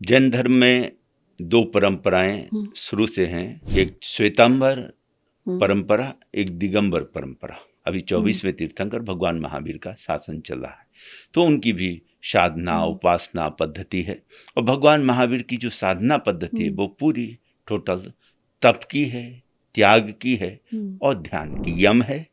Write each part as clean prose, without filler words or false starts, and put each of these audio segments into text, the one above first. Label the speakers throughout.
Speaker 1: जैन धर्म में दो परंपराएं शुरू से हैं। एक श्वेतांबर परंपरा, एक दिगंबर परंपरा। अभी 24वें तीर्थंकर भगवान महावीर का शासन चल रहा है, तो उनकी भी साधना उपासना पद्धति है। और भगवान महावीर की जो साधना पद्धति है वो पूरी टोटल तप की है, त्याग की है और ध्यान की। यम है,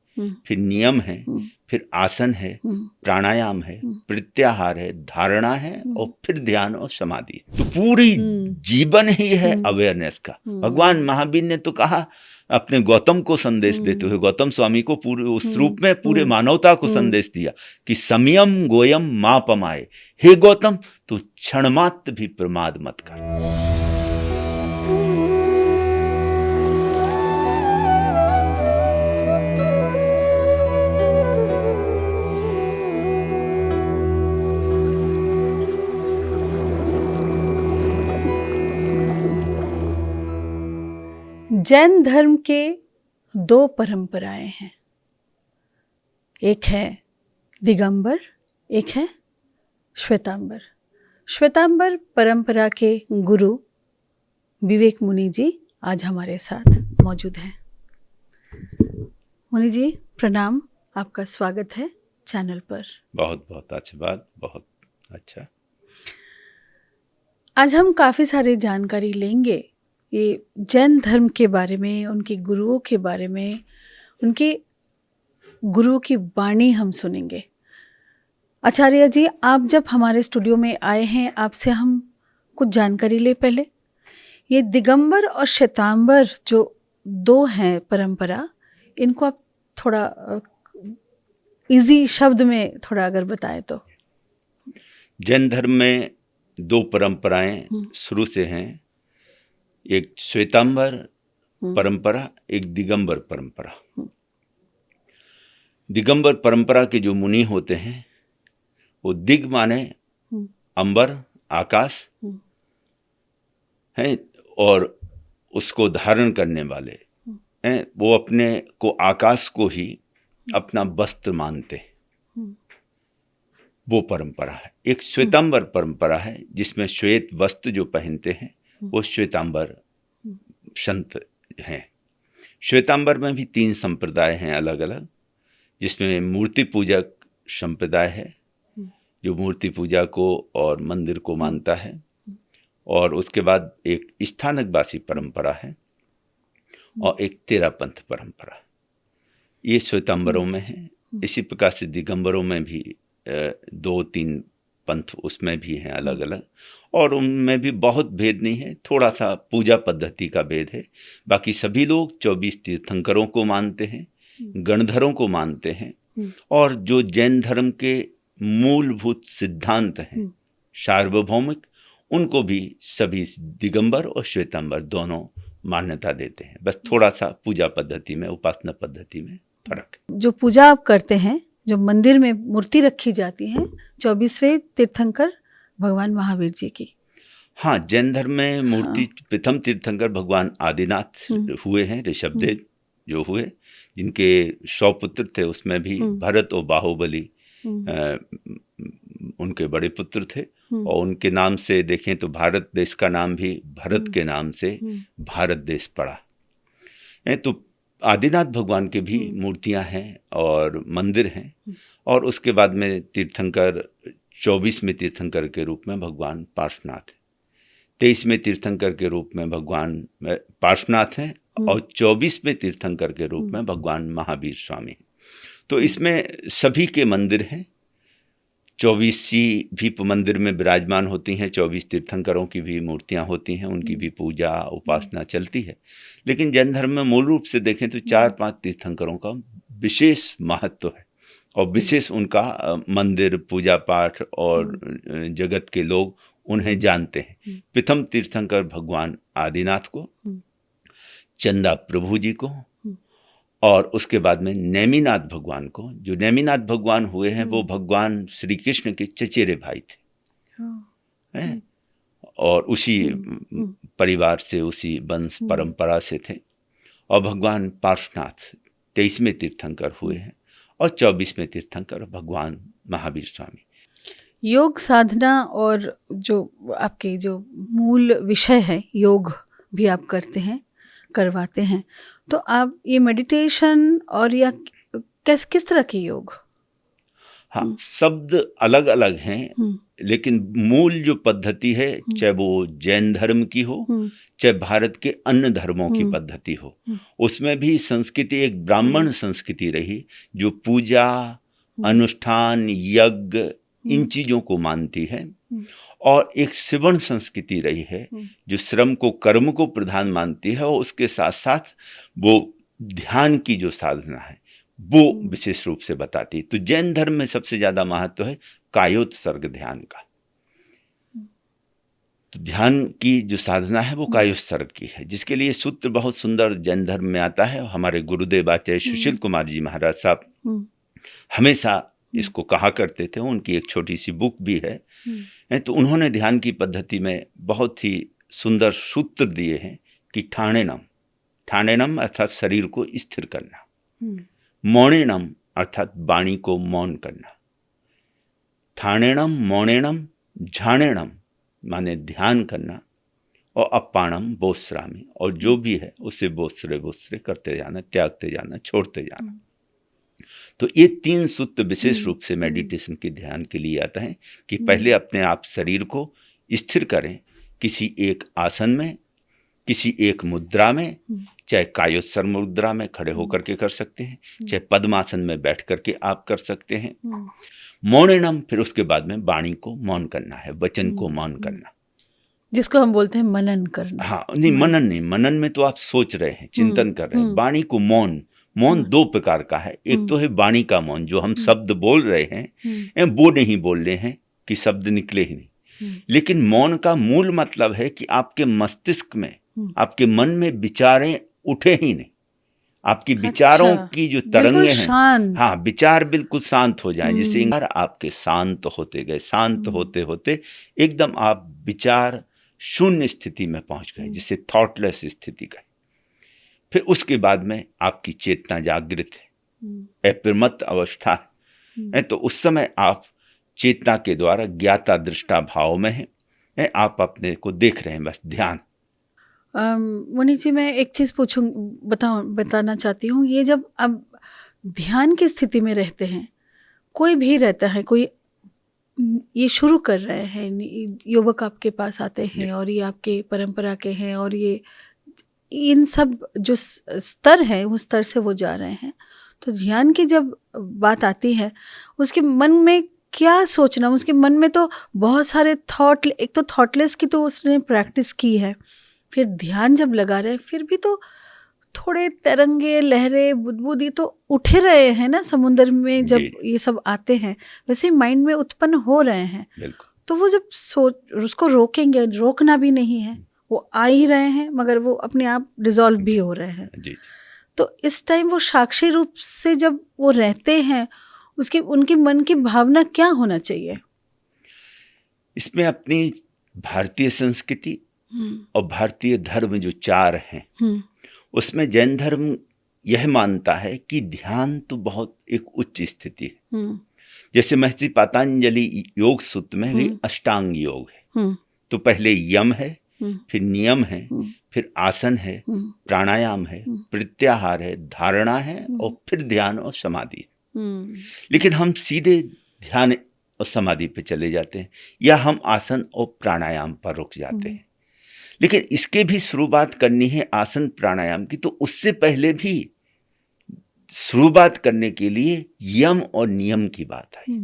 Speaker 1: फिर नियम है, फिर आसन है, प्राणायाम है, प्रत्याहार है, धारणा है और फिर ध्यान और समाधि। तो पूरी जीवन ही है अवेयरनेस का। भगवान महावीर ने तो कहा, अपने गौतम को संदेश देते हुए, गौतम स्वामी को पूरे उस रूप में पूरे मानवता को संदेश दिया कि संयम गोयम मा पमाए। हे गौतम, तू क्षणमात्र भी प्रमाद मत कर।
Speaker 2: जैन धर्म के दो परंपराएं हैं, एक है दिगंबर, एक है श्वेतांबर। श्वेतांबर परंपरा के गुरु विवेक मुनि जी आज हमारे साथ मौजूद हैं। मुनि जी प्रणाम, आपका स्वागत है चैनल पर।
Speaker 1: बहुत बहुत आशीर्वाद, बहुत अच्छा।
Speaker 2: आज हम काफ़ी सारी जानकारी लेंगे ये जैन धर्म के बारे में, उनके गुरुओं के बारे में, उनके गुरुओं की वाणी हम सुनेंगे। आचार्य जी, आप जब हमारे स्टूडियो में आए हैं, आपसे हम कुछ जानकारी ले पहले। ये दिगंबर और श्वेतांबर जो दो हैं परंपरा, इनको आप थोड़ा इजी शब्द में थोड़ा अगर बताएं तो।
Speaker 1: जैन धर्म में दो परंपराएं शुरू से हैं। एक श्वेतांबर परंपरा, एक दिगंबर परंपरा। दिगंबर परंपरा के जो मुनि होते हैं वो दिग माने अंबर, आकाश हैं, और उसको धारण करने वाले हैं। वो अपने को आकाश को ही अपना वस्त्र मानते हैं, वो परंपरा है। एक श्वेतांबर परंपरा है जिसमें श्वेत वस्त्र जो पहनते हैं वो श्वेतांबर संत हैं। श्वेतांबर में भी 3 संप्रदाय हैं अलग अलग, जिसमें मूर्ति पूजक संप्रदाय है जो मूर्ति पूजा को और मंदिर को मानता है, और उसके बाद एक स्थानकवासी परंपरा है और एक तेरापंथ परंपरा। ये श्वेतांबरों में है। इसी प्रकार से दिगंबरों में भी 2-3 पंथ उसमें भी हैं अलग अलग, और उनमें भी बहुत भेद नहीं है, थोड़ा सा पूजा पद्धति का भेद है। बाकी सभी लोग 24 तीर्थंकरों को मानते हैं, गणधरों को मानते हैं, और जो जैन धर्म के मूलभूत सिद्धांत हैं सार्वभौमिक, उनको भी सभी दिगंबर और श्वेतांबर दोनों मान्यता देते हैं। बस थोड़ा सा पूजा पद्धति में, उपासना पद्धति में फर्क है।
Speaker 2: जो पूजा आप करते हैं, जो मंदिर में मूर्ति रखी जाती है 24वें तीर्थंकर भगवान महावीर जी की।
Speaker 1: हाँ, जैन धर्म में मूर्ति प्रथम तीर्थंकर भगवान आदिनाथ हुए हैं, ऋषभदेव जो हुए, जिनके 100 पुत्र थे। उसमें भी भरत और बाहुबली उनके बड़े पुत्र थे, और उनके नाम से देखें तो भारत देश का नाम भी भरत के नाम से भारत देश पड़ा। तो आदिनाथ भगवान के भी मूर्तियां हैं और मंदिर हैं। और उसके बाद में तीर्थंकर 24वें तीर्थंकर के रूप में भगवान पार्श्वनाथ है, 23वें तीर्थंकर के रूप में भगवान पार्श्वनाथ हैं, और 24वें तीर्थंकर के रूप में भगवान महावीर स्वामी। तो इसमें सभी के मंदिर हैं। 24 भी मंदिर में विराजमान होती हैं, 24 तीर्थंकरों की भी मूर्तियां होती हैं, उनकी भी पूजा उपासना चलती है। लेकिन जैन धर्म में मूल रूप से देखें तो 4-5 तीर्थंकरों का विशेष महत्व है, और विशेष उनका मंदिर, पूजा पाठ और जगत के लोग उन्हें जानते हैं। प्रथम तीर्थंकर भगवान आदिनाथ को, चंदा प्रभु जी को, और उसके बाद में नेमिनाथ भगवान को। जो नेमिनाथ भगवान हुए हैं वो भगवान श्री कृष्ण के चचेरे भाई थे, और उसी परिवार से, उसी वंश परंपरा से थे। और भगवान पार्श्वनाथ 23वें तीर्थंकर हुए हैं, और 24वें तीर्थंकर भगवान महावीर स्वामी।
Speaker 2: योग साधना और जो आपके जो मूल विषय है, योग भी आप करते हैं, करवाते हैं, तो आप ये मेडिटेशन और या किस तरह के योग?
Speaker 1: हाँ, शब्द अलग अलग हैं, लेकिन मूल जो पद्धति है, चाहे वो जैन धर्म की हो, चाहे भारत के अन्य धर्मों की पद्धति हो, उसमें भी संस्कृति एक ब्राह्मण संस्कृति रही जो पूजा, अनुष्ठान, यज्ञ इन चीजों को मानती है, और एक श्रवण संस्कृति रही है जो श्रम को, कर्म को प्रधान मानती है, और उसके साथ साथ वो ध्यान की जो साधना है वो विशेष रूप से बताती है। तो जैन धर्म में सबसे ज्यादा महत्व है कायोत्सर्ग ध्यान का। तो ध्यान की जो साधना है वो कायोत्सर्ग की है, जिसके लिए सूत्र बहुत सुंदर जैन धर्म में आता है। हमारे गुरुदेव आचार्य सुशील कुमार जी महाराज साहब हमेशा इसको कहा करते थे, उनकी एक छोटी सी बुक भी है। तो उन्होंने ध्यान की पद्धति में बहुत ही सुंदर सूत्र दिए हैं कि ठाणेनम अर्थात शरीर को स्थिर करना, मौनेनम अर्थात वाणी को मौन करना, ठाणेनम, मौनेनम, झाणेनम माने ध्यान करना, और अपाणम बोस्रामी, और जो भी है उसे बोस्रे करते जाना, त्यागते जाना, छोड़ते जाना। तो ये 3 सूत्र विशेष रूप से मेडिटेशन के ध्यान के लिए आता है कि पहले अपने आप शरीर को स्थिर करें, किसी एक आसन में, किसी एक मुद्रा में, चाहे कायोत्सर्ग मुद्रा में खड़े होकर के कर सकते हैं, चाहे पद्मासन में बैठ करके आप कर सकते हैं। मौनेनम, फिर उसके बाद में वाणी को मौन करना है, वचन को मौन करना,
Speaker 2: जिसको हम बोलते हैं मनन करना।
Speaker 1: हाँ, नहीं मनन नहीं, मनन में तो आप सोच रहे हैं, चिंतन कर रहे हैं। वाणी को मौन 2 प्रकार का है। एक तो है वाणी का मौन, जो हम शब्द बोल रहे हैं वो नहीं बोल रहे हैं कि शब्द निकले ही नहीं, लेकिन मौन का मूल मतलब है कि आपके मस्तिष्क में, आपके मन में विचारें उठे ही नहीं, आपकी विचारों की जो तरंगे हैं, हाँ, विचार बिल्कुल शांत हो जाएं, जिससे आपके शांत होते गए, शांत होते होते एकदम आप विचार शून्य स्थिति में पहुंच गए, जिसे थॉटलेस स्थिति कहें। फिर उसके बाद में आपकी चेतना जागृत है, अप्रमत्त अवस्था है। तो उस समय आप चेतना के द्वारा ज्ञाता दृष्टा भाव में हैं, आप अपने को देख रहे हैं, बस ध्यान।
Speaker 2: मुनि जी, मैं एक चीज़ बताना चाहती हूँ। ये जब अब ध्यान की स्थिति में रहते हैं, कोई भी रहता है, कोई ये शुरू कर रहे हैं, युवक आपके पास आते हैं और ये आपके परंपरा के हैं, और ये इन सब जो स्तर है उस स्तर से वो जा रहे हैं, तो ध्यान की जब बात आती है, उसके मन में क्या सोचना, उसके मन में तो बहुत सारे थॉट, एक तो थॉटलेस की तो उसने प्रैक्टिस की है, फिर ध्यान जब लगा रहे हैं, फिर भी तो थोड़े तरंगे, लहरें, बुदबुदी तो उठे रहे हैं ना समुद्र में। जब ये सब आते हैं वैसे ही माइंड में उत्पन्न हो रहे हैं, तो वो जब उसको रोकेंगे, रोकना भी नहीं है, वो आ ही रहे हैं, मगर वो अपने आप डिसॉल्व भी हो रहे हैं। तो इस टाइम वो साक्षी रूप से जब वो रहते हैं, उनके मन की भावना क्या होना चाहिए?
Speaker 1: इसमें अपनी भारतीय संस्कृति और भारतीय धर्म जो 4 हैं, उसमें जैन धर्म यह मानता है कि ध्यान तो बहुत एक उच्च स्थिति है। जैसे महर्षि पतंजलि योग सूत्र में भी अष्टांग योग है, तो पहले यम है, फिर नियम है, फिर आसन है, प्राणायाम है, प्रत्याहार है, धारणा है, और फिर ध्यान और समाधि है। लेकिन हम सीधे ध्यान और समाधि पे चले जाते हैं, या हम आसन और प्राणायाम पर रुक जाते हैं। लेकिन इसके भी शुरुआत करनी है आसन प्राणायाम की, तो उससे पहले भी शुरुआत करने के लिए यम और नियम की बात है।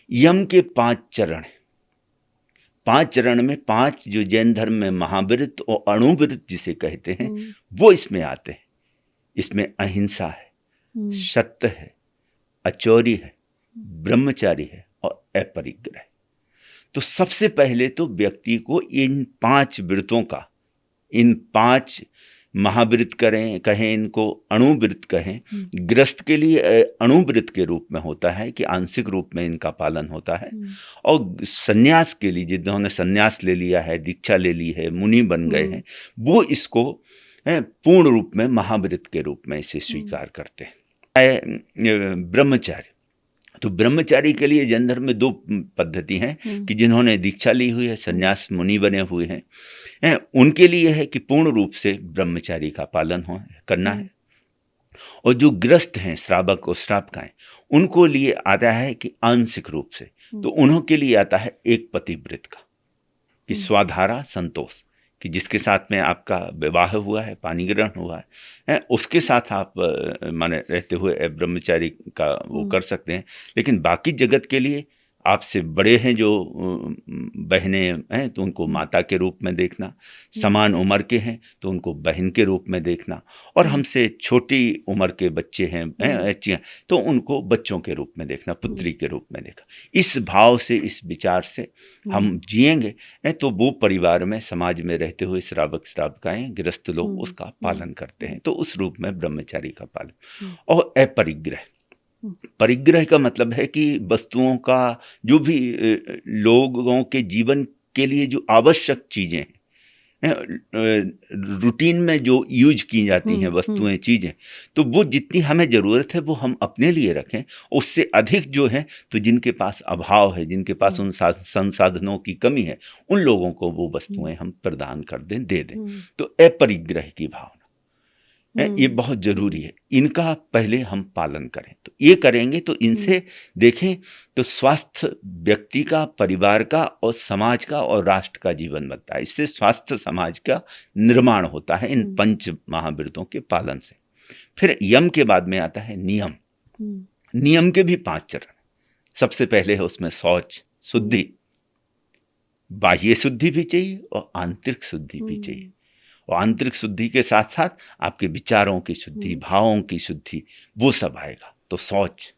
Speaker 1: यम के 5 चरण हैं। 5 चरण में 5 जो जैन धर्म में महाव्रत और अणुव्रत जिसे कहते हैं, वो इसमें आते हैं। इसमें अहिंसा है, सत्य है, अचौरी है, ब्रह्मचारी है और अपरिग्रह। तो सबसे पहले तो व्यक्ति को इन 5 व्रतों का, इन 5 महाव्रत कहें इनको अणुव्रत कहें, गृहस्थ के लिए अणुव्रत के रूप में होता है कि आंशिक रूप में इनका पालन होता है, और सन्यास के लिए जिन्होंने सन्यास ले लिया है, दीक्षा ले ली है, मुनि बन गए हैं, वो इसको पूर्ण रूप में महाव्रत के रूप में इसे स्वीकार करते हैं। ब्रह्मचार्य, तो ब्रह्मचारी के लिए जैन धर्म में दो पद्धति हैं कि जिन्होंने दीक्षा ली हुई है, संन्यास मुनि बने हुए हैं, उनके लिए है कि पूर्ण रूप से ब्रह्मचारी का पालन करना है। और जो ग्रस्त हैं, श्रावक और श्रावकाएं, उनको लिए आता है कि आंशिक रूप से, तो उन्हों के लिए आता है एक पतिव्रत का, कि स्वाधारा संतोष, कि जिसके साथ में आपका विवाह हुआ है, पानी ग्रहण हुआ है, उसके साथ आप माने रहते हुए ब्रह्मचारी का वो कर सकते हैं। लेकिन बाकी जगत के लिए आपसे बड़े हैं जो बहनें हैं तो उनको माता के रूप में देखना, समान उम्र के हैं तो उनको बहन के रूप में देखना, और हमसे छोटी उम्र के बच्चे हैं बच्चियाँ तो उनको बच्चों के रूप में देखना, पुत्री के रूप में देखना। इस भाव से, इस विचार से हम जिएंगे तो वो परिवार में, समाज में रहते हुए श्रावक श्राविकाएं, गृहस्थ लोग उसका पालन करते हैं, तो उस रूप में ब्रह्मचारी का पालन। और अपरिग्रह, परिग्रह का मतलब है कि वस्तुओं का, जो भी लोगों के जीवन के लिए जो आवश्यक चीजें हैं, रूटीन में जो यूज की जाती हैं वस्तुएं, चीजें, तो वो जितनी हमें जरूरत है वो हम अपने लिए रखें। उससे अधिक जो है तो जिनके पास अभाव है, जिनके पास उन संसाधनों की कमी है, उन लोगों को वो वस्तुएं हम प्रदान कर दें, दे दें। तो अपरिग्रह की भावना ये बहुत जरूरी है, इनका पहले हम पालन करें। तो ये करेंगे तो इनसे देखें तो स्वास्थ्य व्यक्ति का, परिवार का और समाज का और राष्ट्र का जीवन बनता है। इससे स्वास्थ्य समाज का निर्माण होता है इन पंच महाव्रतों के पालन से। फिर यम के बाद में आता है नियम। नियम के भी 5 चरण। सबसे पहले है उसमें शौच, शुद्धि, बाह्य शुद्धि भी चाहिए और आंतरिक शुद्धि भी चाहिए। और आंतरिक शुद्धि के साथ साथ आपके विचारों की शुद्धि, भावों की शुद्धि, वो सब आएगा, तो शौच।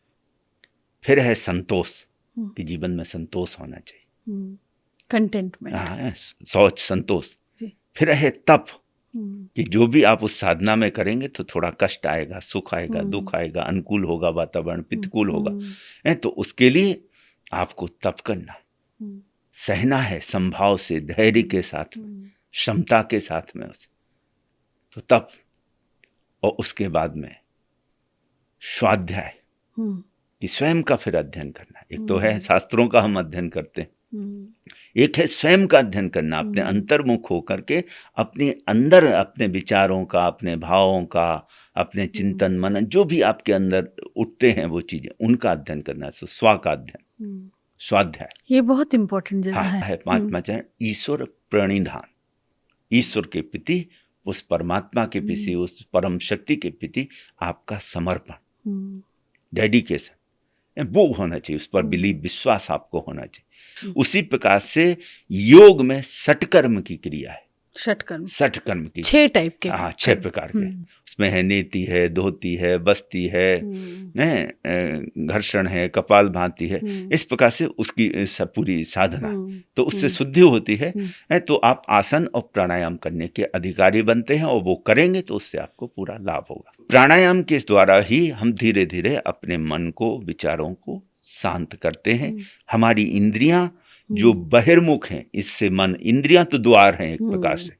Speaker 1: फिर है संतोष, कि जीवन में संतोष होना चाहिए,
Speaker 2: कंटेंटमेंट।
Speaker 1: हाँ, शौच, संतोष। फिर है तप, कि जो भी आप उस साधना में करेंगे तो थोड़ा कष्ट आएगा, सुख आएगा, दुख आएगा, अनुकूल होगा वातावरण, प्रतिकूल होगा, तो उसके लिए आपको तप करना, सहना है संभाव से, धैर्य के साथ में, क्षमता के साथ में उसे, तो तप। और उसके बाद में स्वाध्याय, कि स्वयं का फिर अध्ययन करना। एक तो है शास्त्रों का हम अध्ययन करते हैं, एक है स्वयं का अध्ययन करना, अपने अंतर्मुख होकर के अपने अंदर, अपने विचारों का, अपने भावों का, अपने चिंतन मनन, जो भी आपके अंदर उठते हैं वो चीजें, उनका अध्ययन करना। तो स्व का अध्ययन, स्वाध्याय, ये
Speaker 2: बहुत इंपॉर्टेंट जगह है।
Speaker 1: 5वां चरण ईश्वर प्रणिधान, ईश्वर के प्रति, उस परमात्मा के प्रति, उस परम शक्ति के प्रति आपका समर्पण, डेडिकेशन, वो होना चाहिए। उस पर बिलीव, विश्वास आपको होना चाहिए। उसी प्रकार से योग में षटकर्म की क्रिया है, षटकर्म की
Speaker 2: 6 टाइप के,
Speaker 1: हाँ 6 प्रकार के। उसमें है नेति है, धोती है, बस्ती है, घर्षण है, कपाल भाती है। इस प्रकार से उसकी पूरी साधना, तो उससे शुद्धि होती है। तो आप आसन और प्राणायाम करने के अधिकारी बनते हैं, और वो करेंगे तो उससे आपको पूरा लाभ होगा। प्राणायाम के द्वारा ही हम धीरे धीरे अपने मन को, विचारों को शांत करते हैं। हमारी इंद्रियां जो बहिर्मुख हैं, इससे मन, इंद्रियां तो द्वार हैं, एक प्रकार से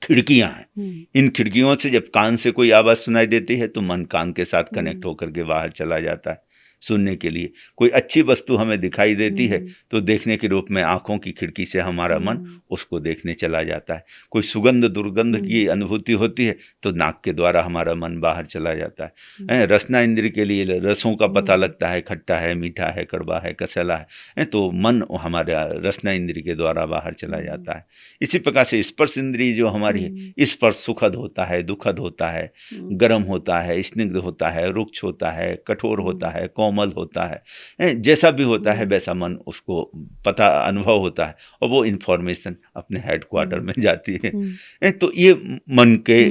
Speaker 1: खिड़कियां हैं। इन खिड़कियों से जब कान से कोई आवाज सुनाई देती है तो मन कान के साथ कनेक्ट होकर के बाहर चला जाता है सुनने के लिए। कोई अच्छी वस्तु हमें दिखाई देती है तो देखने के रूप में आंखों की खिड़की से हमारा मन उसको देखने चला जाता है। कोई सुगंध दुर्गंध की अनुभूति होती है तो नाक के द्वारा हमारा मन बाहर चला जाता है। रसना इंद्र के लिए रसों का पता लगता है, खट्टा है, मीठा है, कड़वा है, कसला है, तो मन हमारा रसना इंद्र के द्वारा बाहर चला जाता है। इसी प्रकार से स्पर्श इंद्रिय जो हमारी है, स्पर्श सुखद होता है, दुखद होता है, गर्म होता है, स्निग्ध होता है, रुक्ष होता है, कठोर होता है, कोमल होता है, जैसा भी होता है वैसा मन उसको पता, अनुभव होता है, और वो इंफॉर्मेशन अपने हेडक्वार्टर में जाती है। तो ये मन के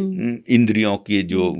Speaker 1: इंद्रियों की जो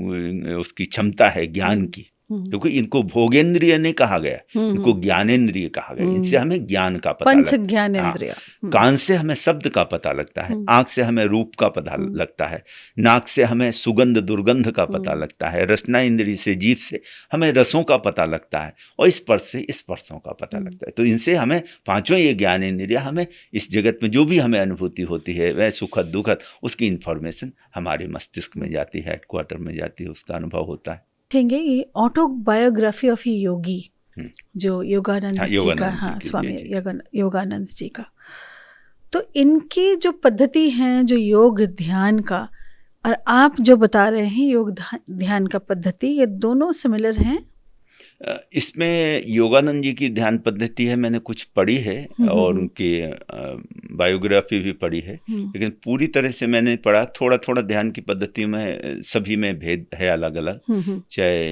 Speaker 1: उसकी क्षमता है ज्ञान की, क्योंकि इनको भोगेंद्रिय नहीं कहा गया, इनको ज्ञानेंद्रिय कहा गया। इनसे हमें ज्ञान का पता लगता है,
Speaker 2: ज्ञानेंद्रिय।
Speaker 1: कान से हमें शब्द का पता लगता है, आंख से हमें रूप का पता लगता है, नाक से हमें सुगंध दुर्गंध का पता लगता है, रसना इंद्रिय से, जीभ से हमें रसों का पता लगता है, और स्पर्श से स्पर्शों का पता लगता है। तो इनसे हमें पांचों ये ज्ञानेंद्रिय, हमें इस जगत में जो भी हमें अनुभूति होती है वह सुखद दुखद, उसकी इंफॉर्मेशन हमारे मस्तिष्क में जाती है, हेडक्वार्टर में जाती है, उसका अनुभव होता है।
Speaker 2: ये ऑटोबायोग्राफी ऑफ ए योगी जो योगानंद
Speaker 1: हाँ,
Speaker 2: जी का,
Speaker 1: योगानंद
Speaker 2: हाँ,
Speaker 1: जी की,
Speaker 2: स्वामी
Speaker 1: जी।
Speaker 2: योगानंद जी का। तो इनकी जो पद्धति है, जो योग ध्यान का, और आप जो बता रहे हैं योग ध्यान का पद्धति, ये दोनों सिमिलर हैं?
Speaker 1: इसमें योगानंद जी की ध्यान पद्धति है, मैंने कुछ पढ़ी है और उनकी बायोग्राफी भी पढ़ी है, लेकिन पूरी तरह से मैंने पढ़ा। थोड़ा थोड़ा ध्यान की पद्धति में सभी में भेद है अलग अलग, चाहे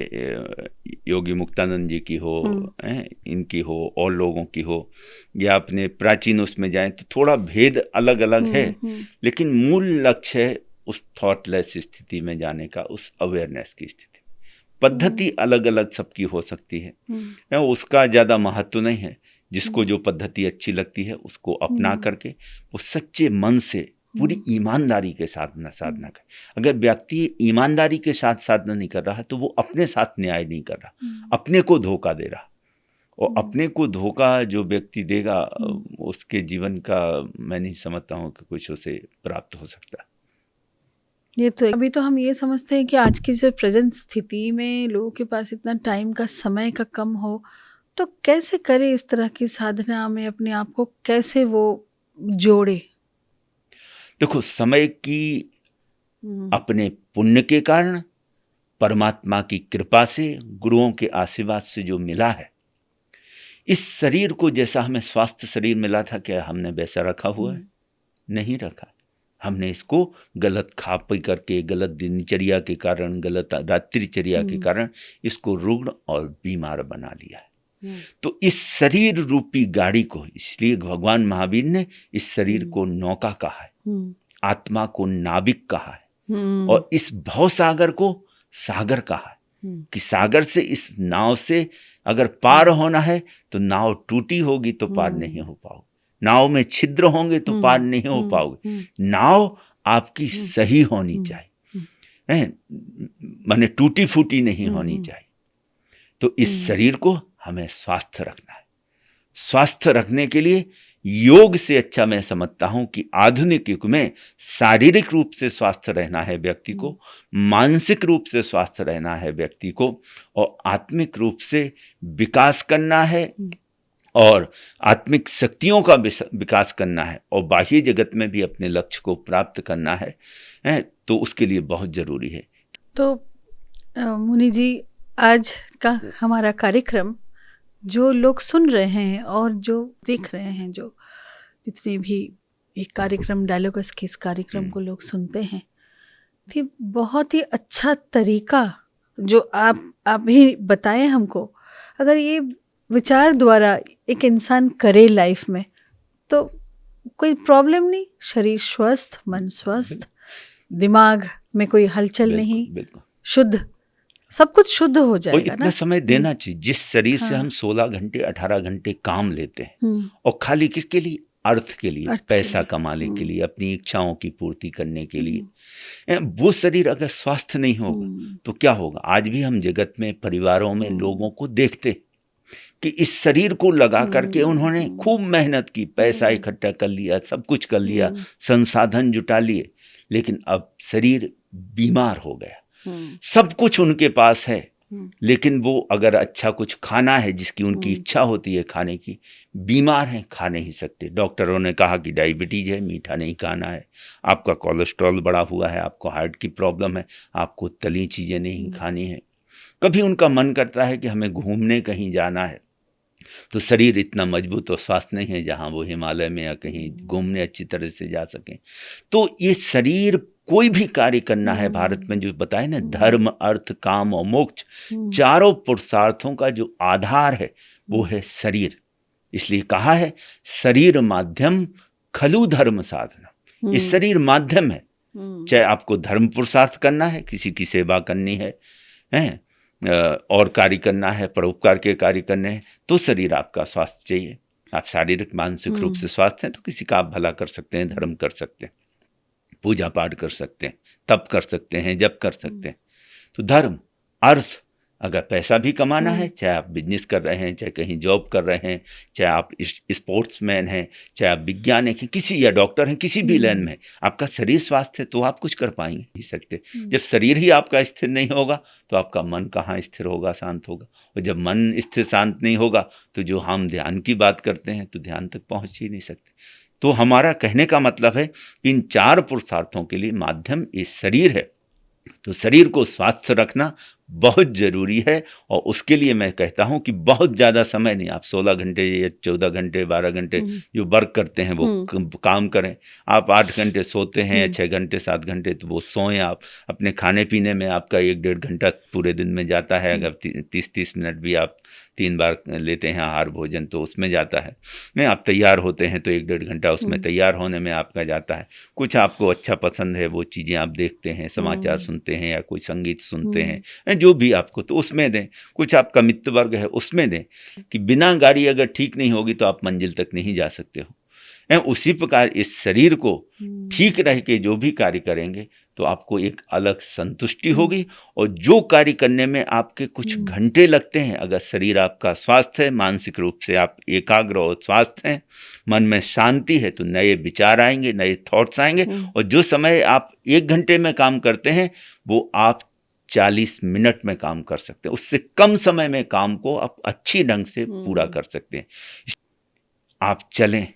Speaker 1: योगी मुक्तानंद जी की हो, इनकी हो, और लोगों की हो, या अपने प्राचीन उसमें जाएं तो थोड़ा भेद अलग अलग है, लेकिन मूल लक्ष्य है उस थॉटलेस स्थिति में जाने का, उस अवेयरनेस की स्थिति। पद्धति अलग अलग सबकी हो सकती है, उसका ज़्यादा महत्व नहीं है। जिसको जो पद्धति अच्छी लगती है उसको अपना करके वो सच्चे मन से पूरी ईमानदारी के साथ साधना करे। अगर व्यक्ति ईमानदारी के साथ साधना नहीं कर रहा तो वो अपने साथ न्याय नहीं कर रहा, अपने को धोखा दे रहा। और अपने को धोखा जो व्यक्ति देगा उसके जीवन का मैं नहीं समझता हूँ कि कुछ उसे प्राप्त हो सकता।
Speaker 2: ये तो अभी तो हम ये समझते हैं कि आज की जो प्रेजेंट स्थिति में लोगों के पास इतना टाइम का, समय का कम हो, तो कैसे करे इस तरह की साधना में अपने आप को, कैसे वो जोड़े?
Speaker 1: देखो, समय की अपने पुण्य के कारण, परमात्मा की कृपा से, गुरुओं के आशीर्वाद से जो मिला है, इस शरीर को जैसा हमें स्वास्थ्य शरीर मिला था, क्या हमने वैसा रखा हुआ है? नहीं रखा। हमने इसको गलत खा पी करके, गलत दिनचर्या के कारण, गलत रात्रिचर्या के कारण इसको रुग्ण और बीमार बना लिया है। तो इस शरीर रूपी गाड़ी को, इसलिए भगवान महावीर ने इस शरीर को नौका कहा है, आत्मा को नाविक कहा है, और इस भवसागर को सागर कहा है कि सागर से, इस नाव से अगर पार होना है तो नाव टूटी होगी तो पार नहीं हो पाओगे, नाव में छिद्र होंगे तो पार नहीं हो पाओगे। नाव आपकी सही होनी चाहिए, माने टूटी फूटी नहीं होनी चाहिए। तो इस शरीर को हमें स्वस्थ रखना है। स्वस्थ रखने के लिए योग से अच्छा मैं समझता हूं कि आधुनिक युग में शारीरिक रूप से स्वस्थ रहना है व्यक्ति को, मानसिक रूप से स्वस्थ रहना है व्यक्ति को, और आत्मिक रूप से विकास करना है, और आत्मिक शक्तियों का विकास करना है, और बाह्य जगत में भी अपने लक्ष्य को प्राप्त करना है, तो उसके लिए बहुत जरूरी है।
Speaker 2: तो मुनि जी, आज का हमारा कार्यक्रम जो लोग सुन रहे हैं और जो देख रहे हैं, जो जितने भी एक कार्यक्रम डायलॉग्स के इस कार्यक्रम को लोग सुनते हैं, थी बहुत ही अच्छा तरीका जो आप ही बताएं हमको। अगर ये विचार द्वारा एक इंसान करे लाइफ में तो कोई प्रॉब्लम नहीं, शरीर स्वस्थ, मन स्वस्थ, दिमाग में कोई हलचल नहीं, शुद्ध, सब कुछ शुद्ध हो जाएगा।
Speaker 1: इतना समय देना चाहिए जिस शरीर से हम 16 घंटे 18 घंटे काम लेते हैं, और खाली किसके लिए? अर्थ के लिए, पैसा कमाने के लिए, अपनी इच्छाओं की पूर्ति करने के लिए। वो शरीर अगर स्वस्थ नहीं होगा तो क्या होगा? आज भी हम जगत में, परिवारों में लोगों को देखते कि इस शरीर को लगा करके उन्होंने खूब मेहनत की, पैसा इकट्ठा कर लिया, सब कुछ कर लिया, संसाधन जुटा लिए, लेकिन अब शरीर बीमार हो गया। सब कुछ उनके पास है, लेकिन वो अगर अच्छा कुछ खाना है जिसकी उनकी इच्छा होती है खाने की, बीमार हैं, खा नहीं सकते। डॉक्टरों ने कहा कि डायबिटीज है, मीठा नहीं खाना है, आपका कोलेस्ट्रॉल बढ़ा हुआ है, आपको हार्ट की प्रॉब्लम है, आपको तली चीज़ें नहीं खानी है। कभी उनका मन करता है कि हमें घूमने कहीं जाना है, तो शरीर इतना मजबूत और स्वास्थ्य नहीं है जहाँ वो हिमालय में या कहीं घूमने अच्छी तरह से जा सकें। तो ये शरीर, कोई भी कार्य करना है भारत में, जो बताए ना, धर्म, अर्थ, काम और मोक्ष, चारों पुरुषार्थों का जो आधार है वो है शरीर। इसलिए कहा है शरीर माध्यम खलु धर्म साधना। इस शरीर माध्यम है, चाहे आपको धर्म पुरुषार्थ करना है, किसी की सेवा करनी है, और कार्य करना है, परोपकार के कार्य करने हैं, तो शरीर आपका स्वास्थ्य चाहिए। आप शारीरिक मानसिक रूप से स्वास्थ्य हैं तो किसी का आप भला कर सकते हैं, धर्म कर सकते हैं, पूजा पाठ कर सकते हैं, तप कर सकते हैं, जप कर सकते हैं। तो धर्म, अर्थ, अगर पैसा भी कमाना है, चाहे आप बिजनेस कर रहे हैं, चाहे कहीं जॉब कर रहे हैं, चाहे आप स्पोर्ट्समैन हैं, चाहे आप वैज्ञानिक हैं, किसी या डॉक्टर हैं, किसी भी लाइन में, आपका शरीर स्वस्थ है तो आप कुछ कर पाएंगे नहीं सकते। जब शरीर ही आपका स्थिर नहीं होगा तो आपका मन कहाँ स्थिर होगा, शांत होगा। और जब मन स्थिर शांत नहीं होगा तो जो हम ध्यान की बात करते हैं तो ध्यान तक पहुँच ही नहीं सकते। तो हमारा कहने का मतलब है, इन 4 पुरुषार्थों के लिए माध्यम ये शरीर है। तो शरीर को स्वस्थ रखना बहुत ज़रूरी है। और उसके लिए मैं कहता हूँ कि बहुत ज़्यादा समय नहीं, आप 16 घंटे या 14 घंटे 12 घंटे जो वर्क करते हैं वो काम करें। आप 8 घंटे सोते हैं या 6 घंटे 7 घंटे तो वो सोएं। आप अपने खाने पीने में आपका 1-1.5 घंटा पूरे दिन में जाता है। अगर 30-30 मिनट भी आप 3 बार लेते हैं आहार भोजन तो उसमें जाता है। नहीं, आप तैयार होते हैं तो 1-1.5 घंटा उसमें तैयार होने में आपका जाता है। कुछ आपको अच्छा पसंद है वो चीज़ें आप देखते हैं, समाचार सुनते हैं या कोई संगीत सुनते हैं, जो भी आपको, तो उसमें दें। कुछ आपका मित्र वर्ग है उसमें दें, कि बिना गाड़ी अगर ठीक नहीं होगी तो आप मंजिल तक नहीं जा सकते हो। उसी प्रकार इस शरीर को ठीक रह के जो भी कार्य करेंगे तो आपको एक अलग संतुष्टि होगी। और जो कार्य करने में आपके कुछ घंटे लगते हैं, अगर शरीर आपका स्वास्थ्य है, मानसिक रूप से आप एकाग्र और स्वास्थ्य हैं, मन में शांति है, तो नए विचार आएंगे, नए थॉट्स आएंगे। और जो समय आप 1 घंटे में काम करते हैं वो आप 40 मिनट में काम कर सकते हैं। उससे कम समय में काम को आप अच्छी ढंग से पूरा कर सकते हैं। आप चलें,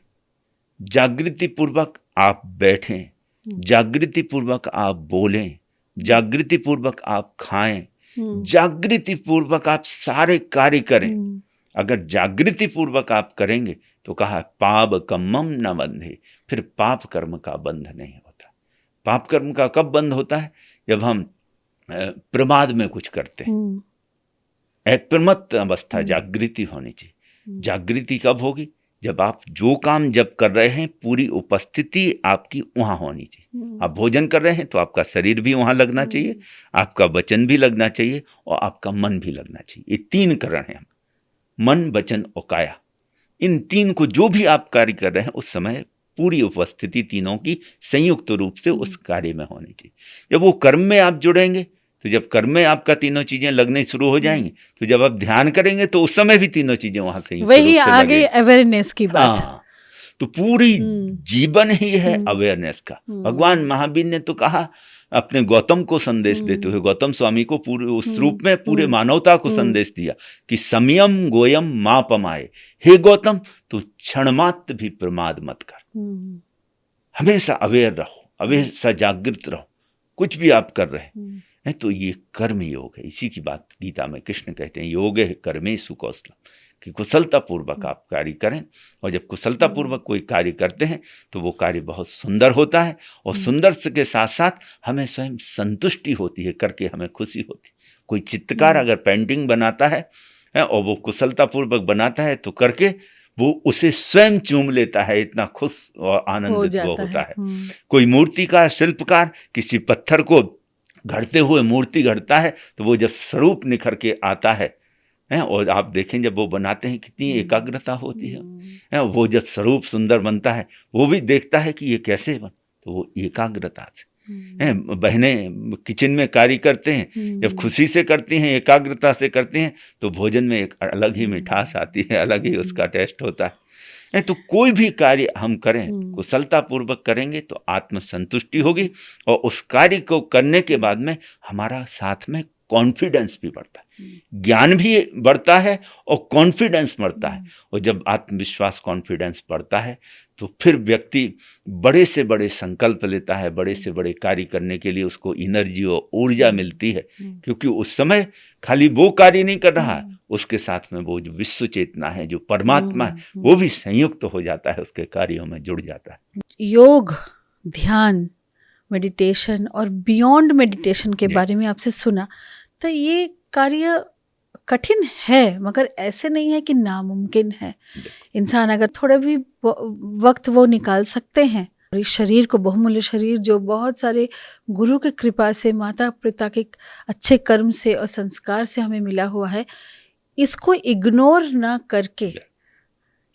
Speaker 1: जागृति पूर्वक आप बैठें, जागृति पूर्वक आप बोलें, जागृति पूर्वक आप खाएं, जागृति पूर्वक आप सारे कार्य करें। अगर जागृति पूर्वक आप करेंगे तो कहा पाप कर्मम न बंधे, फिर पाप कर्म का बंध नहीं होता। पाप कर्म का कब बंध होता है? जब हम प्रमाद में कुछ करते हैं। प्रमत्त अवस्था जागृति होनी चाहिए। जागृति कब होगी? जब आप जो काम जब कर रहे हैं पूरी उपस्थिति आपकी वहाँ होनी चाहिए। आप भोजन कर रहे हैं तो आपका शरीर भी वहाँ लगना चाहिए, आपका वचन भी लगना चाहिए और आपका मन भी लगना चाहिए। ये 3 करण हैं, मन, वचन और काया। इन 3 को जो भी आप कार्य कर रहे हैं उस समय पूरी उपस्थिति तीनों की संयुक्त रूप से उस कार्य में होनी चाहिए। जब वो कर्म में आप जुड़ेंगे तो जब कर्म में आपका तीनों चीजें लगने शुरू हो जाएंगी तो जब आप ध्यान करेंगे तो उस समय भी तीनों चीजें वहां संयुक्त रूप से
Speaker 2: वही आगे अवेयरनेस की बात।
Speaker 1: तो पूरी जीवन ही है अवेयरनेस का। भगवान महावीर ने तो कहा अपने गौतम को संदेश देते हुए, गौतम स्वामी को पूरे उस रूप में पूरे मानवता को संदेश दिया कि संयम गोयम मां पमाए। हे गौतम, तू क्षणमात्र भी प्रमाद मत कर, हमेशा अवेयर रहो, हमेशा जागृत रहो, कुछ भी आप कर रहे हैं। तो ये कर्म योग है। इसी की बात गीता में कृष्ण कहते हैं, योग है कर्मेषु कौशलम, कि कुशलता पूर्वक आप कार्य करें। और जब कुशलता पूर्वक कोई कार्य करते हैं तो वो कार्य बहुत सुंदर होता है। और सुंदर के साथ साथ हमें स्वयं संतुष्टि होती है, करके हमें खुशी होती है। कोई चित्रकार अगर पेंटिंग बनाता है और वो कुशलता पूर्वक बनाता है तो करके वो उसे स्वयं चूम लेता है, इतना खुश और आनंदित वो होता है। कोई मूर्तिकार, शिल्पकार किसी पत्थर को घड़ते हुए मूर्ति घड़ता है तो वो जब स्वरूप निखर के आता है, और आप देखें जब वो बनाते हैं कितनी एकाग्रता होती है। वो जब स्वरूप सुंदर बनता है वो भी देखता है कि ये कैसे बन, तो वो एकाग्रता से। बहनें किचन में कार्य करते हैं, जब खुशी से करती हैं, एकाग्रता से करते हैं तो भोजन में एक अलग ही मिठास आती है, अलग ही उसका टेस्ट होता है। तो कोई भी कार्य हम करें कुशलता पूर्वक करेंगे तो आत्म संतुष्टि होगी। और उस कार्य को करने के बाद में हमारा साथ में कॉन्फिडेंस भी बढ़ता है, ज्ञान भी बढ़ता है और कॉन्फिडेंस बढ़ता है। और जब आत्मविश्वास कॉन्फिडेंस बढ़ता है तो फिर व्यक्ति बड़े से बड़े संकल्प लेता है, बड़े से बड़े कार्य करने के लिए उसको एनर्जी और ऊर्जा मिलती है। क्योंकि उस समय खाली वो कार्य नहीं कर रहा है, उसके साथ में वो जो विश्व चेतना है, जो परमात्मा है, वो भी संयुक्त हो जाता है, उसके कार्यों में जुड़ जाता है।
Speaker 2: योग, ध्यान, मेडिटेशन और बियॉन्ड मेडिटेशन के बारे में आपसे सुना, तो ये कार्य कठिन है मगर ऐसे नहीं है कि नामुमकिन है। इंसान अगर थोड़ा भी वक्त वो निकाल सकते हैं, और इस शरीर को, बहुमूल्य शरीर जो बहुत सारे गुरु की कृपा से, माता पिता के अच्छे कर्म से और संस्कार से हमें मिला हुआ है, इसको इग्नोर ना करके,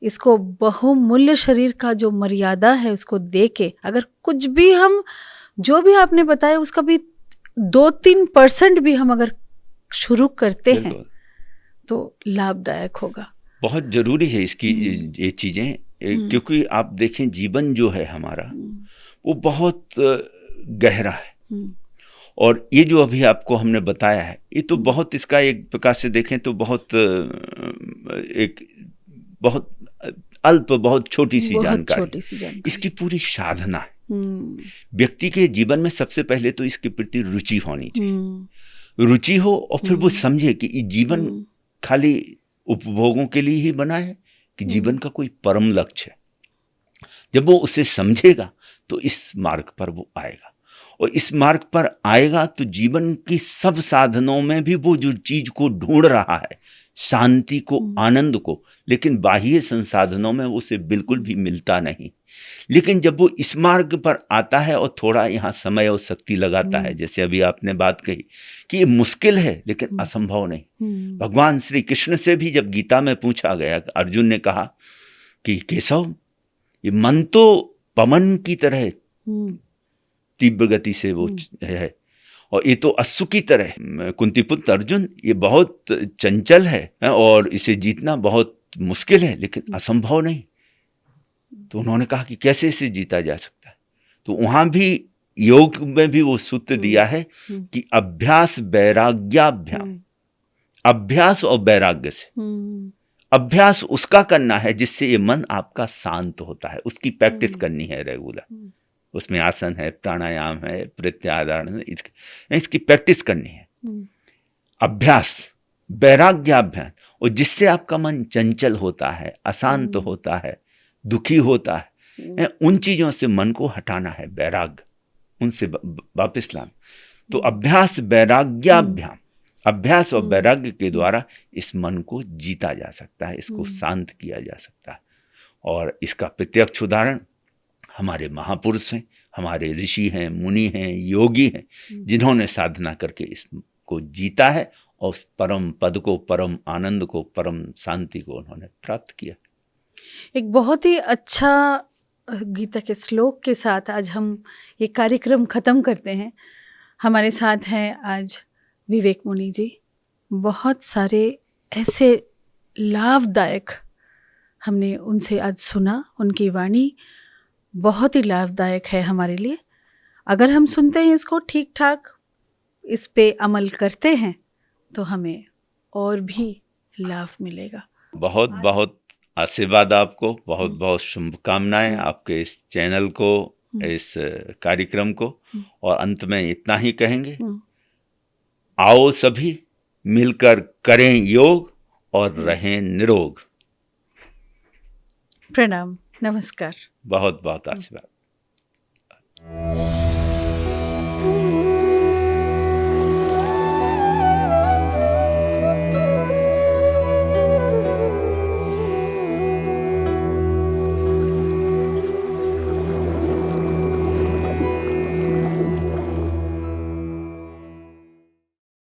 Speaker 2: इसको बहुमूल्य शरीर का जो मर्यादा है उसको दे के, अगर कुछ भी हम जो भी आपने बताया उसका भी 2-3% भी हम अगर शुरू करते हैं
Speaker 1: बिल्कुल।
Speaker 2: तो लाभदायक होगा।
Speaker 1: बहुत जरूरी है इसकी ये चीजें, क्योंकि आप देखें जीवन जो है हमारा वो बहुत गहरा है, और ये जो अभी आपको हमने बताया है ये तो बहुत, इसका एक प्रकार से देखें तो बहुत अल्प, बहुत छोटी सी जानकारी। इसकी पूरी साधना है। व्यक्ति के जीवन में सबसे पहले तो इसके प्रति रुचि होनी चाहिए, रुचि हो, और फिर वो समझे कि ये जीवन खाली उपभोगों के लिए ही बना है कि जीवन का कोई परम लक्ष्य है। जब वो उसे समझेगा तो इस मार्ग पर वो आएगा, और इस मार्ग पर आएगा तो जीवन की सब साधनों में भी वो जो चीज को ढूंढ रहा है, शांति को, आनंद को, लेकिन बाह्य संसाधनों में उसे बिल्कुल भी मिलता नहीं। लेकिन जब वो इस मार्ग पर आता है और थोड़ा यहाँ समय और शक्ति लगाता है, जैसे अभी आपने बात कही कि ये मुश्किल है लेकिन असंभव नहीं। भगवान श्री कृष्ण से भी जब गीता में पूछा गया, अर्जुन ने कहा कि केशव, ये मन तो पवन की तरह तीव्र गति से वो है, और ये तो अश्व की तरह, कुंती पुत्र अर्जुन, ये बहुत चंचल है और इसे जीतना बहुत मुश्किल है लेकिन असंभव नहीं। तो उन्होंने कहा कि कैसे इसे जीता जा सकता है? तो वहां भी योग में भी वो सूत्र दिया है कि अभ्यास वैराग्याभ्याम, अभ्यास और वैराग्य से। अभ्यास उसका करना है जिससे ये मन आपका शांत होता है, उसकी प्रैक्टिस करनी है रेगुलर। उसमें आसन है, प्राणायाम है, प्रत्याहार, इसकी प्रैक्टिस करनी है। अभ्यास, वैराग्याभ्यास, और जिससे आपका मन चंचल होता है, अशांत होता है, दुखी होता है, उन चीजों से मन को हटाना है, वैराग्य, उनसे वापस लाना। तो अभ्यास वैराग्याभ्याम, अभ्यास और वैराग्य के द्वारा इस मन को जीता जा सकता है, इसको शांत किया जा सकता है। और इसका प्रत्यक्ष उदाहरण हमारे महापुरुष हैं, हमारे ऋषि हैं, मुनि हैं, योगी हैं, जिन्होंने साधना करके इसको जीता है और परम पद को, परम आनंद को, परम शांति को उन्होंने प्राप्त किया।
Speaker 2: एक बहुत ही अच्छा गीता के श्लोक के साथ आज हम ये कार्यक्रम ख़त्म करते हैं। हमारे साथ हैं आज विवेक मुनि जी। बहुत सारे ऐसे लाभदायक हमने उनसे आज सुना, उनकी वाणी बहुत ही लाभदायक है हमारे लिए। अगर हम सुनते हैं इसको ठीक ठाक, इस पे अमल करते हैं तो हमें और भी लाभ मिलेगा।
Speaker 1: बहुत बहुत आशीर्वाद आपको, बहुत बहुत शुभकामनाएं आपके इस चैनल को, इस कार्यक्रम को। और अंत में इतना ही कहेंगे, आओ सभी मिलकर करें योग और रहें निरोग।
Speaker 2: प्रणाम, नमस्कार।
Speaker 1: बहुत बहुत आशीर्वाद।